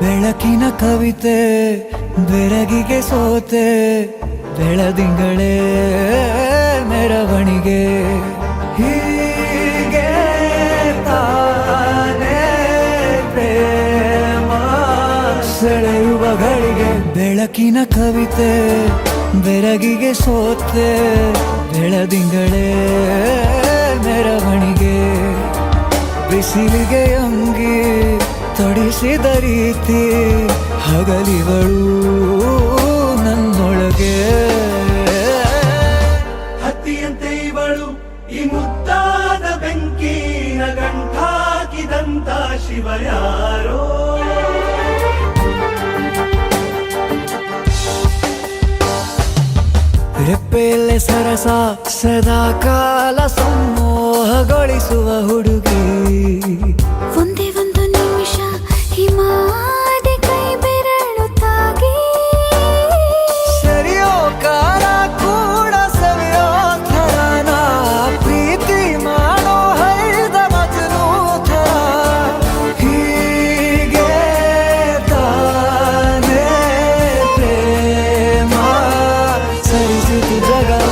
ಬೆಳಕಿನ ಕವಿತೆ ಬೆರಗಿಗೆ ಸೋತೆ ಬೆಳದಿಂಗಳೇ ಮೆರವಣಿಗೆ ಹೀಗೆ ತಾನೇ ಪ್ರೇಮ ಸೆಳೆಯುವ ಗಳಿಗೆ ಬೆಳಕಿನ ಕವಿತೆ ಬೆರಗಿಗೆ ಸೋತೆ ಬೆಳದಿಂಗಳೇ ಮೆರವಣಿಗೆ ಬಿಸಿಲಿಗೆ ಅಂಗಿ ತೊಡಿಸಿದ ರೀತಿ ಹಗಲಿಗಳು ನನ್ನೊಳಗೆ ಹತ್ತಿಯಂತೆ ಇವಳು ಈ ಮುದ್ದಾದ ಬೆಂಕಿನ ಗಂಟಾಕಿದಂತ ಶಿವ ಯಾರೋ ರೆಪ್ಪೆಯಲ್ಲೇ ಸರಸ ಸದಾ ಕಾಲ ಸಂಮೋಹಗೊಳಿಸುವ ಹುಡುಗಿ ಒಂದೇ ಒಂದು ನಿಮಿಷ ಹಿಮಾದಿ ಕೈ ಬೆರಳು ತಾಗಿ ಸರಿಯೋ ಕಾರ ಕೂಡ ಸವಿಯೋ ಥರನ ಪ್ರೀತಿ ಮಾಡೋ ಹೈದ ಮಜನು ಥರ ಹೀಗೆ ತಾನೇ ಪ್ರೇಮ ಸರಿಸಿತು ಜಗವ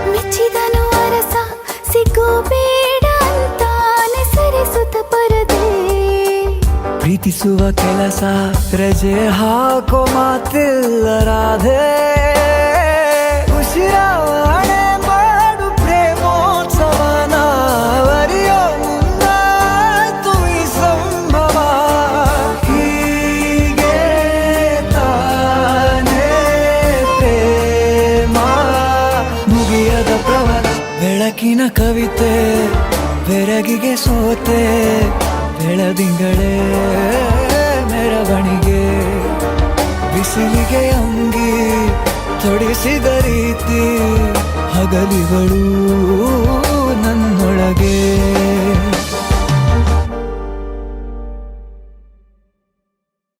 ಮೆಚ್ಚಿದನು ಅರಸ ಸಿಗೋ ಬೇಡ ಅಂತಾನೆ ಸರಿಸುತ್ತ ಪರದೆ ಪ್ರೀತಿಸುವ ಕೆಲಸ ರಜೆ ಹಾಕೋ ಮಾತಿಲ್ಲ ರಾಧೆ ಉಸಿರಾವಣೆ ಮಾಡು ಪ್ರೇಮೋತ್ಸವನ ವರಿಯೋ ಮುಂದಾಯ್ತು ಈ ಸಂಭವ ಹೀಗೆ ತಾನೇ ಪ್ರೇಮ ಮುಗಿಯದ ಪ್ರವರ ಬೆಳಕಿನ ಕವಿತೆ ಬೆರಗಿಗೆ ಸೋತೆ ಬೆಳದಿಂಗಳೇ ಮೆರವಣಿಗೆ ಬಿಸಿಲಿಗೆ ಅಂಗಿ ತೊಡಿಸಿದ ರೀತಿ ಹಗಲಿಗಳು